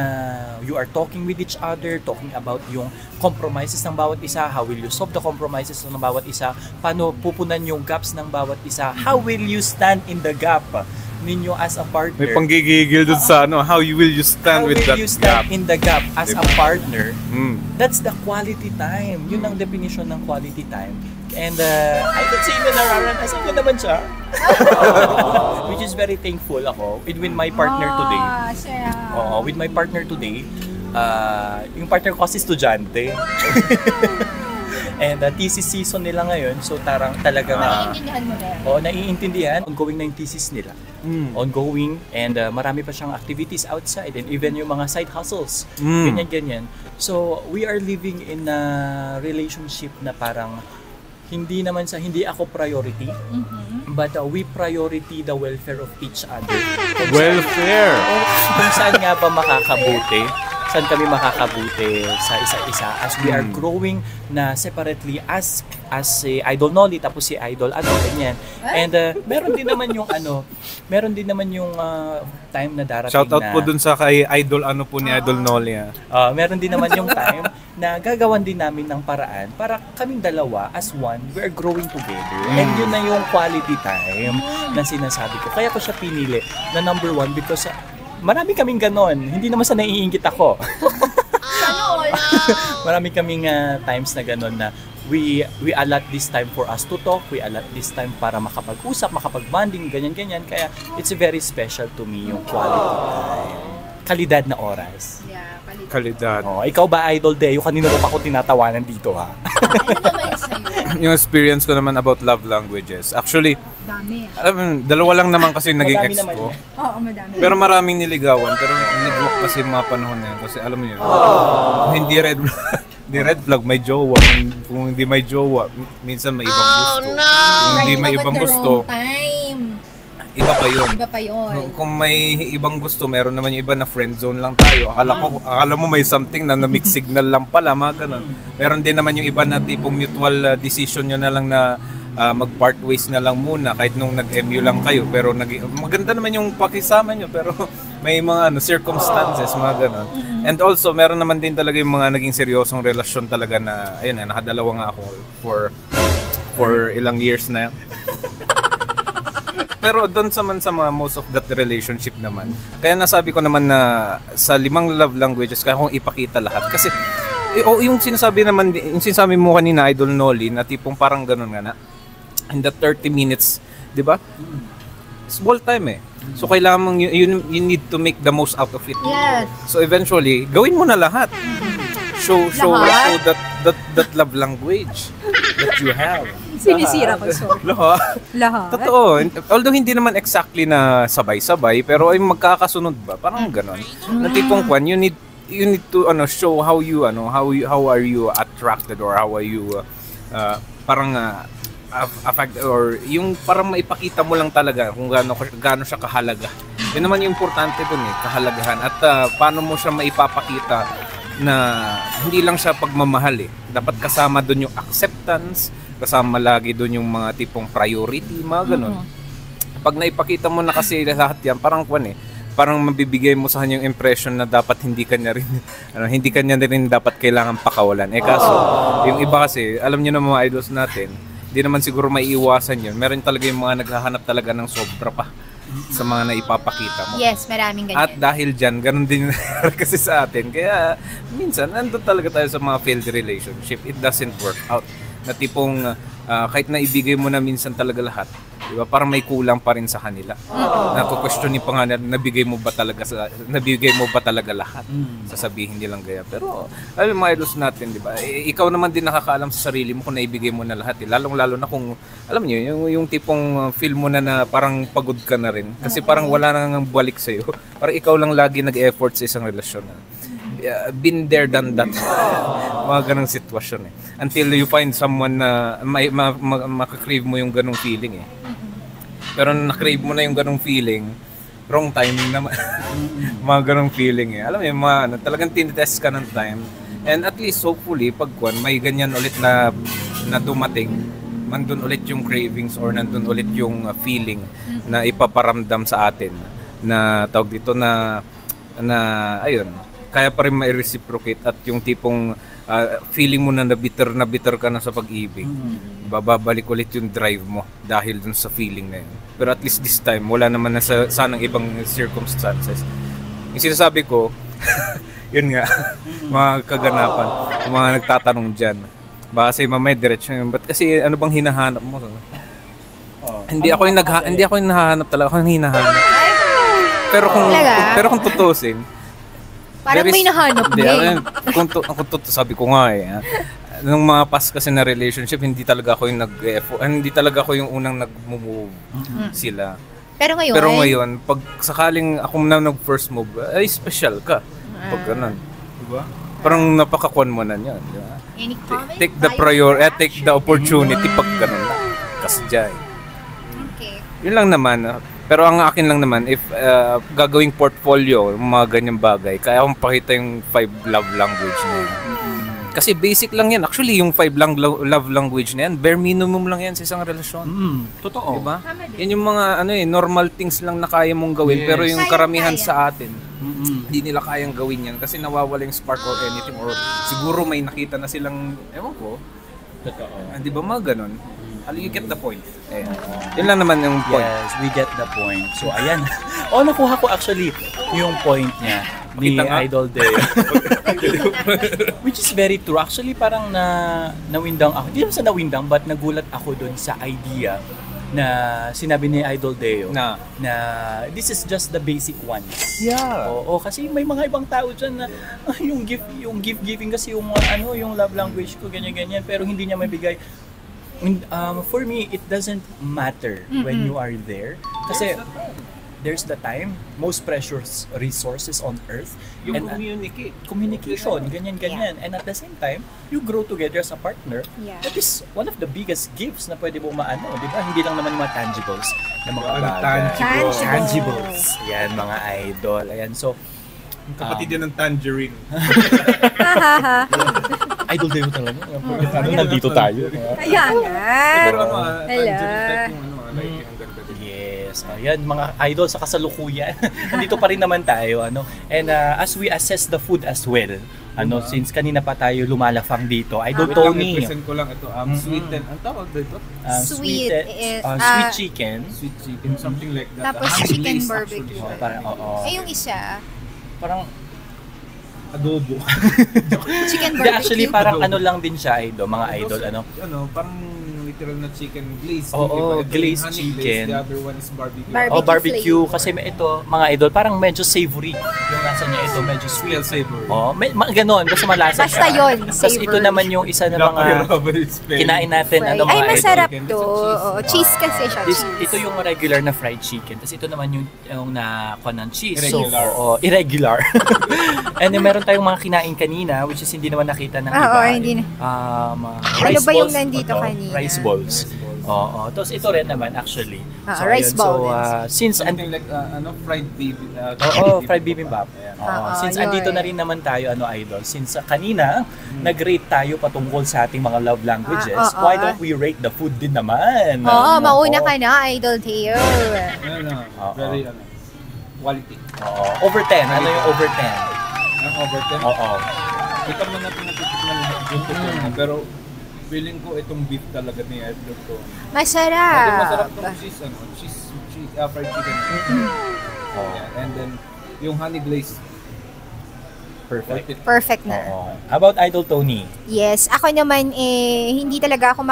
you are talking with each other, talking about yung compromises ng bawat isa, how will you solve the compromises ng bawat isa, paano pupunan yung gaps ng bawat isa, how will you stand in the gap ninyo as a partner. May panggigigil dun sa how you will you stand with that How will you stand gap in the gap as a partner? That's the quality time. Yun ang definition ng quality time. And I could say na nararanasan ko naman siya. Which is very thankful ako with my partner today. With my partner today. Yung partner ko kasi estudyante. And thesis season nila ngayon, so talagang naiintindihan mo rin. Naiintindihan. Ongoing na yung thesis nila. Ongoing, and marami pa siyang activities outside, and even yung mga side hustles. Ganyan-ganyan. So, we are living in a relationship na parang hindi ako priority, but we priority the welfare of each other. Welfare! Kung saan nga ba makakabuti? Saan kami makakabuti sa isa't isa as we are growing na separately as si Idol Nolly tapos si Idol ganyan. And meron din naman yung time na darating shout out po dun sa kay Idol ni Idol Nolly. Meron din naman yung time na gagawan din namin ng paraan para kaming dalawa as one, we are growing together. And yun na yung quality time na sinasabi ko. Kaya ko siya pinili na number one because marami kaming ganon. Hindi naman sa naiingit ako. Marami kaming times na ganon na we allot this time for us to talk. We allot this time para makapag-usap, makapag-bonding, ganyan-ganyan. Kaya it's very special to me yung quality time. Kalidad na oras. Yeah, Kalidad. Ikaw ba, Idol Deo? Kanino mo pa ako tinatawanan dito, ha? Ano naman sa'yo? Yung experience ko naman about love languages. Actually, dami. Alam mo, dalawa lang naman kasi naging ex ko. Oo, madami. Pero maraming niligawan. Pero nag-walk kasi mga panahon na yan. Kasi alam mo yun, hindi red flag, may jowa. Kung hindi may jowa, minsan may ibang gusto. Kung hindi may ibang gusto, iba pa yun. Kung may ibang gusto, meron naman yung iba na friend zone lang tayo. Akala mo may something na mix signal lang pala, mga ganun. Meron din naman yung iba na tipong mutual decision nyo na lang na mag-part ways na lang muna kahit nung nag-MU lang kayo. Pero maganda naman yung pakisama nyo, pero may mga circumstances, mga ganun. And also, meron naman din talaga yung mga naging seryosong relasyon talaga na, ayun nakadalawa nga ako for ilang years na. Pero doon sa mga most of that relationship naman. Kaya nasabi ko naman na sa 5 love languages kaya kung ipakita lahat. Kasi yung sinasabi mo kanina, Idol Nolly, na tipong parang ganun nga na in the 30 minutes, 'di ba? Small time So kailangan mong you need to make the most out of it. Yes. So eventually, gawin mo na lahat. Show that love language that you have. Sinisira ko, so. Lahat. Totoo. Although hindi naman exactly na sabay-sabay, pero ay magkakasunod ba? Parang gano'n. Na tipong kwan, you need to show how are you attracted or how are you parang affect or yung parang maipakita mo lang talaga kung gaano siya kahalaga. Yun naman yung importante dun kahalagahan at paano mo siya maipapakita na hindi lang siya pagmamahal dapat kasama dun yung acceptance, kasama lagi dun yung mga tipong priority, mga ganun. Pag naipakita mo na kasi lahat yan, parang parang mabibigay mo sa kanya yung impression na dapat hindi kanya rin dapat kailangan pakawalan. Kaso, yung iba kasi, alam niyo na mga idols natin, hindi naman siguro maiiwasan yun. Meron talaga yung mga naghahanap talaga ng sobra pa sa mga naipapakita mo. Yes, maraming ganyan. At dahil dyan, ganun din kasi sa atin. Kaya minsan, nandun talaga tayo sa mga failed relationship. It doesn't work out. Na tipong kahit na ibigay mo na minsan talaga lahat, diba? Parang may kulang pa rin sa kanila. Nako-questionin pa nga na nabigay mo ba talaga lahat? Sasabihin nilang gaya. Pero alam mga idols natin, 'di ba? Ikaw naman din nakakaalam sa sarili mo kung naibigay mo na lahat. Lalong-lalo na kung alam niyo yung tipong feel mo na parang pagod ka na rin kasi parang wala nang balik sa iyo. Parang ikaw lang lagi nag-effort sa isang relasyon. Been there, done that. Mga ganong sitwasyon until you find someone na makakrave mo yung ganong feeling pero na-crave mo na yung ganong feeling, wrong timing naman. Mga ganong feeling alam mo talagang tinitest ka ng time and at least hopefully pag may ganyan ulit na dumating, nandun ulit yung cravings or nandun ulit yung feeling na ipaparamdam sa atin na tawag dito na ayun, kaya pa rin ma-reciprocate at yung tipong feeling mo na bitter ka na sa pag-ibig. Babalik ulit yung drive mo dahil dun sa feeling na yun. Pero at least this time, wala naman na sanang ibang circumstances. Yung sinasabi ko, yun nga, mga kaganapan, mga nagtatanong dyan. Baka say mamaya diretso yun. Ba't kasi ano bang hinahanap mo? Hindi ako yung nahahanap talaga, ako yung hinahanap. Pero kung tutusin, parang may nahanap din. Kung sabi ko nga nung mga past kasi na relationship, hindi talaga ako yung unang nag-move sila. Pero ngayon, pag sakaling ako na nag-first move, ay special ka. Pag ganun. Diba? Parang napakakuan mo na yan. Diba? Take the opportunity pag ganun lang. Kasjay. Okay. Yun lang naman. Pero ang akin lang naman, if gagawing portfolio, mga ganyang bagay, kaya akong pakita yung 5 love language na yun. Kasi basic lang yan. Actually, yung 5 love language na yan, bare minimum lang yan sa isang relasyon. Totoo. Diba? Yan yung mga normal things lang na kaya mong gawin. Pero yung karamihan sa atin, hindi nila kayang gawin yan kasi nawawala yung spark or anything. Or siguro may nakita na silang, ewan ko. Totoo. Di ba mga ganon? You get the point. Yun lang naman yung point. Yes, we get the point. So, ayan. Nakuha ko actually yung point niya ni Idol Deo. Which is very true. Actually, parang nawindang ako. Hindi naman sa nawindang, but nagulat ako dun sa idea na sinabi ni Idol Deo na this is just the basic ones. Yeah. Oo, kasi may mga ibang tao dyan na yung gift giving kasi yung yung love language ko, ganyan, pero hindi niya mabigay. For me, it doesn't matter when you are there. Kasi there's the time, most precious resources on earth. Yung communication, ganyan. And at the same time, you grow together as a partner. Yeah. That is one of the biggest gifts na pwede mo di ba? Hindi lang naman yung mga tangibles na mga bagay. Tangibles. Yan, mga idol. Ayan, so, kapatid yan ng tangerine. Idol din mo talaga. Nandito tayo. Kaya nga. Hello. Yes. Ayan, mga idol sa kasalukuyan. Nandito pa rin naman tayo. And as we assess the food as well, since kanina pa tayo lumalafang dito, Idol Tony. I-present ko lang ito. Sweet and, ang tawag dito? Sweet chicken. Sweet chicken, something like that. Tapos chicken barbecue. Yung isa, parang adobo. Chicken barbecue. Actually, parang lang din siya, mga idol. Parang literal na chicken glaze. Glazed chicken. The other one is barbecue. Barbecue. Kasi ito, mga idol, parang medyo savory. Yung lasa niya ito, medyo sweet. Savory. Ganon. Basta malasa siya. Basta yun, Tapos ito naman yung isa na mga kinain natin. Ay, masarap to. Cheese kasi siya. Ito yung regular na fried chicken. Tapos ito naman yung nakuha ng cheese. Irregular. So, irregular. And then meron tayong mga kinain kanina, which is hindi naman nakita ng iba. Hindi na. Ano ba yung nandito kanina? Rice balls. Oo. Tapos ito rin naman actually. Rice ball. Since something like fried fried bibimbap. Since andito na rin naman tayo idol, since kanina nag-rate tayo patungkol sa ating mga love languages, why don't we rate the food din naman? Mauna ka na, Idol Theo. Very quality. Over 10. Ano yung over 10? Over 10? Oo. Ito man natin natitikman lahat. Pero feeling ko itong beef talaga ni Edlo to. Masarap. Masarap tong cheese, fried chicken. And then, yung honey glaze. Perfect na. How about Idol Tony? Yes, ako naman hindi talaga ako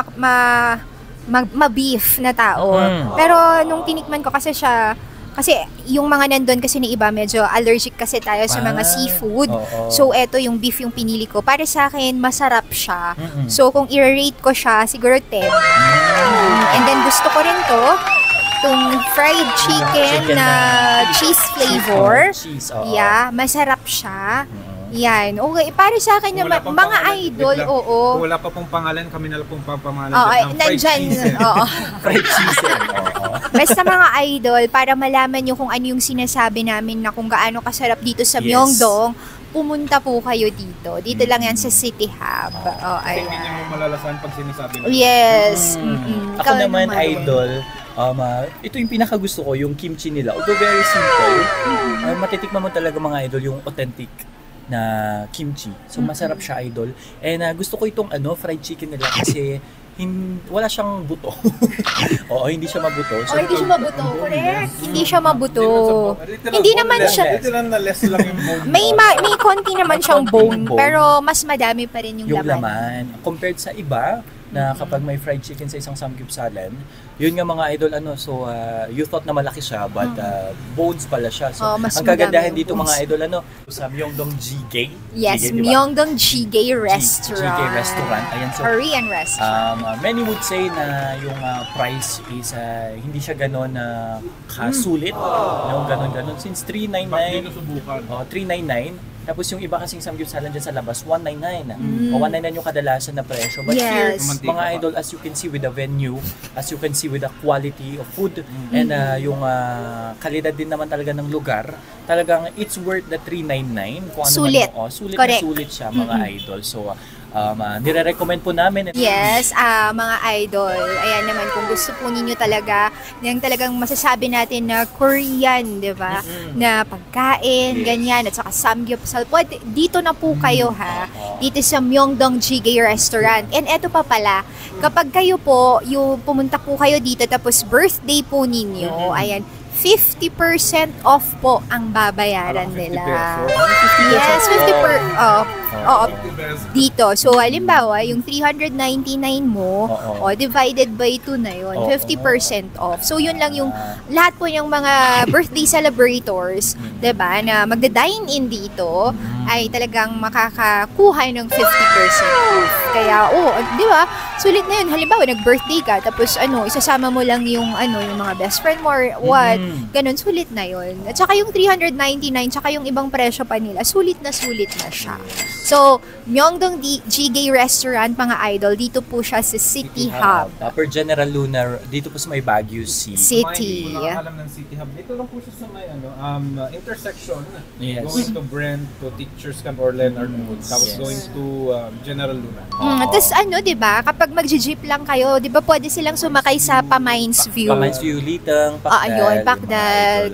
ma-beef na tao. Pero nung tinikman ko kasi siya, kasi yung mga nandun kasi na iba, medyo allergic kasi tayo sa mga seafood. So, eto yung beef yung pinili ko. Para sa akin, masarap siya. So, kung i-rate ko siya, siguro 10. And then, gusto ko rin itong fried chicken na cheese flavor. Masarap siya. Yan. Okay, para sa akin naman, mga idol, Kung wala pa pong pangalan, kami na lang pong pangalan ng fried chicken. Fried chicken. Basta mga idol, para malaman nyo kung ano yung sinasabi namin na kung gaano kasarap dito sa Myeongdong, pumunta po kayo dito. Dito lang yan sa City Hub. Kasi hindi nyo malalasan pag sinasabi namin. Yes. Ako naman, idol, ito yung pinakagusto ko, yung kimchi nila. Although very simple, matitikman mo talaga mga idol yung authentic na kimchi. So masarap siya, idol. And gusto ko itong fried chicken nila kasi wala siyang buto. Hindi siya mabuto. So, hindi siya mabuto. Correct. Hindi siya mabuto. Hindi naman siya. May konti naman siyang bone, pero mas madami pa rin yung laman. Compared sa iba, na kapag may fried chicken sa isang samgyupsalan, yun nga mga idol, you thought na malaki siya, but bones pala siya. So, ang kagandahan dito mga idol, sa Myeongdong Jjigae. Yes, Myeongdong Jjigae Restaurant. Jjigae Restaurant. Ayan, so, Korean restaurant. Many would say na yung price is hindi siya ganon kasulit. Ganon. Since 399. 399. Tapos yung iba kasing samgyupsalan dyan sa labas, 199. O 199 yung kadalasan na presyo. But here, mga idol, as you can see with the venue, as you can see with the quality of food, and yung kalidad din naman talaga ng lugar, talagang it's worth the 399. Kung ano sulit. Sulit na sulit siya mga idol. So, nire-recommend po namin. Yes, mga idol. Ayan naman, kung gusto po ninyo talaga, yung talagang masasabi natin na Korean, di ba? Na pagkain, ganyan, at saka samgyeopsal. Dito na po kayo dito sa Myeongdong Jjigae Restaurant. And eto pa pala, kapag kayo po, yung pumunta po kayo dito, tapos birthday po ninyo, ayan, 50% off po ang babayaran nila. Yes, 50% dito. So, halimbawa, yung 399 mo, divided by 2 na yun, 50% off. So, yun lang yung lahat po yung mga birthday celebrators, diba, na magda-dine-in dito, ay talagang makakakuha ng 50% off. Kaya, diba, sulit na yun. Halimbawa, nag-birthday ka, tapos isasama mo lang yung mga best friend mo or what, ganun, sulit na yun. At saka yung 399, tsaka yung ibang presyo pa nila, sulit na siya. So, Myeongdong Jjigae Restaurant, mga idol, dito po siya sa City Hub. Per General Luna, dito po sa may Baguio City. Hindi ko nakakalam ng City Hub. Dito lang po siya sa may intersection. Going to Brent, to Teachers Camp or Leonard Wood. Tapos going to General Luna. Tapos diba, kapag mag-jeep lang kayo, diba pwede silang sumakay sa Pamines View. Pamines View, Litang, Pakdal.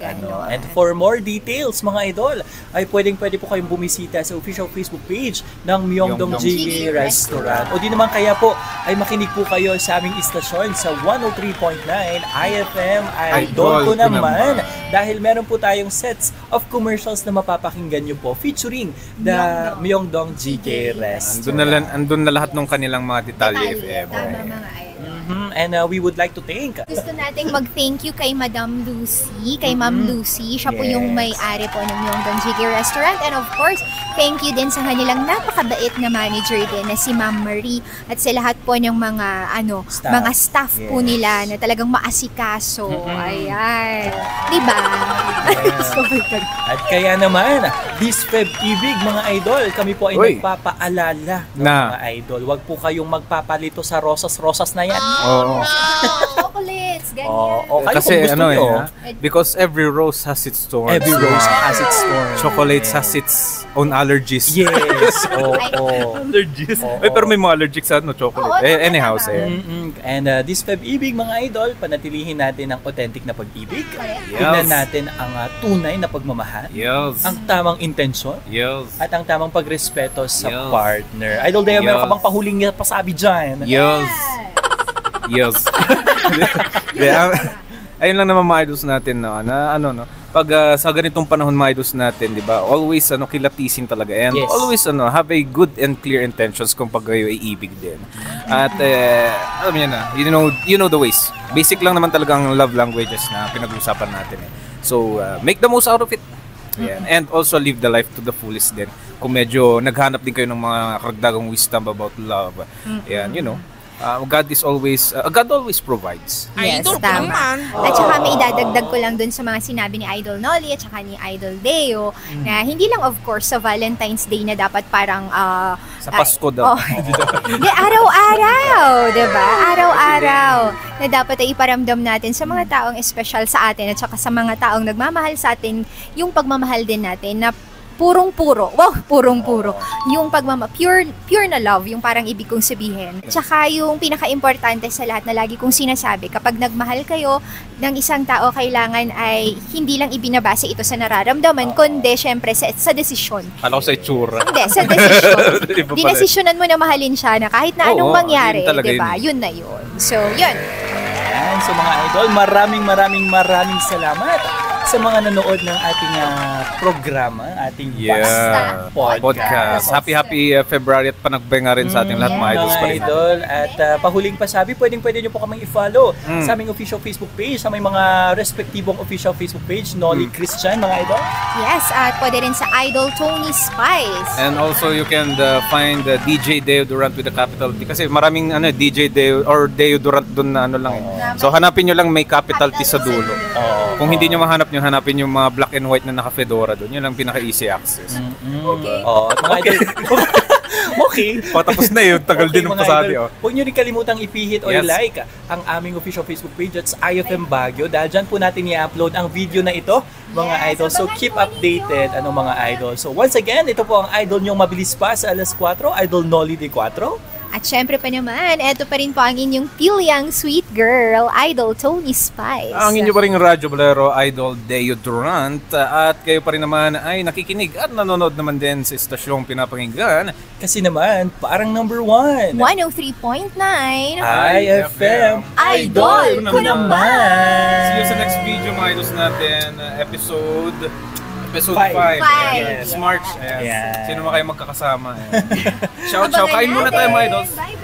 And for more details, mga idol, ay pwede po kayong bumisita sa official Facebook page ng Myeongdong Jjigae Restaurant. O di naman kaya po ay makinig po kayo sa aming istasyon sa 103.9 IFM Idol ko naman. Dahil meron po tayong sets of commercials na mapapakinggan nyo po featuring the Myeongdong Jjigae Restaurant. Andun na lahat ng kanilang mga detalye FM. Tama mga idol. And we would like to thank. Gusto nating mag-thank you kay Madam Lucy, kay Ma'am Lucy. Siya po yung may-ari po ng Myeongdong Jjigae Restaurant. And of course, thank you din sa kanilang napakabait na manager din na si Ma'am Marie at sa lahat po ng mga mga staff po nila na talagang maasikaso. Ayan. Diba? Oh my God. At kaya naman, this Feb Ibig mga idol, kami po ay Uy. nagpapaalala Na. mga idol. Huwag po kayong magpapalito sa rosas-rosas na yan. Oo. Chocolates, ganyan. Oo, kayo Kasi kung gusto ano nyo. because every rose has its thorns. Every rose has its thorns. Chocolates has its own allergies. Yes. Oo. Allergies. Oo. Ay, pero may mga allergic sa chocolate. Oo, tama Anyhow, naman. say. And this Feb Ibig mga idol, panatilihin natin ang authentic na pag-ibig. Yes. Tignan natin ang tunay na pagmamahal. Yes. Ang tamang intensyon. Yes. At ang tamang pagrespeto sa Yes. partner. Idol Deo, meron ka Yes. bang pahuling pasabi dyan? Yes. Yes. Yeah, ayun lang naman mga idols natin pag sa ganitong panahon mga idols natin, 'di ba? Always kilatisin talaga and Yes. always have a good and clear intentions kung pag kayo ay ibig din. At alam niyo na, you know the ways. Basic lang naman talaga ang love languages na pinag-uusapan natin eh. So make the most out of it. Yan. And also live the life to the fullest din. Kung medyo naghanap din kayo ng mga karagdagang wisdom about love. Yan, God always provides. Yes, tama. At saka may idadagdag ko lang dun sa mga sinabi ni Idol Nolly at saka ni Idol Deo na hindi lang of course sa Valentine's Day na dapat parang Sa Pasko daw. Hindi, araw-araw, 'di ba? Araw-araw na dapat ay iparamdam natin sa mga taong espesyal sa atin at saka sa mga taong nagmamahal sa atin yung pagmamahal din natin na purong-puro. Wow, purong-puro. Yung pure na love, yung parang ibig kong sabihin. Tsaka yung pinaka-importante sa lahat na lagi kong sinasabi, kapag nagmahal kayo ng isang tao, kailangan ay hindi lang ibinabase ito sa nararamdaman, kundi syempre sa desisyon. Kala ko sa itsura. Hindi, sa desisyon. Iba pala. Dinesisyonan mo na mahalin siya na kahit na anong Oo, mangyari, yun talaga di ba? yun. Yun na yun. So, yun. Ayan, so mga idol, maraming salamat sa mga nanood ng ating programa, ating Basta Podcast. Happy February at panagbay nga rin sa ating lahat mga idols pa rin. Idol. At pahuling pasabi, pwede nyo po kaming i-follow sa aming official Facebook page, sa may mga respektibong official Facebook page, Nolly Christian, mga idol. Yes, at pwede rin sa Idol Tony Spice. And also you can find DJ Deo Durant with the capital T kasi maraming DJ Deo or Deo Durant doon na lang eh. So hanapin nyo lang may capital T sa dulo. Kung hindi nyo mahanap nyo, hanapin yung mga black and white na naka-fedora doon. Yun ang pinaka-easy access. Okay. At mga idol, okay. Patapos na yun, tagal din ng mga pasabi. idol, huwag nyo rin kalimutang ipihit o Yes. i-like ang aming official Facebook page at IFM Baguio dahil dyan po natin i-upload ang video na ito, mga Yes, idol. So abangan keep po updated, ninyo. mga idol. So once again, ito po ang idol nyong mabilis pa sa alas 4, Idol Nolly de 4. At syempre pa naman, eto pa rin po ang inyong pilyang sweet girl, Idol Tony Spice. Ang inyo pa rin radyo bolero idol Deo Durant at kayo pa rin naman ay nakikinig at nanonood naman din sa istasyong pinapakinggan. Kasi naman, parang number 1. 103.9 IFM Idol ko naman! See you sa next video mga idols natin, episode 5. Five. Yes, March. Yes. Ayan. Sino ba kayo magkakasama? Ciao, ciao. Kain muna tayo mga idols. Bye-bye!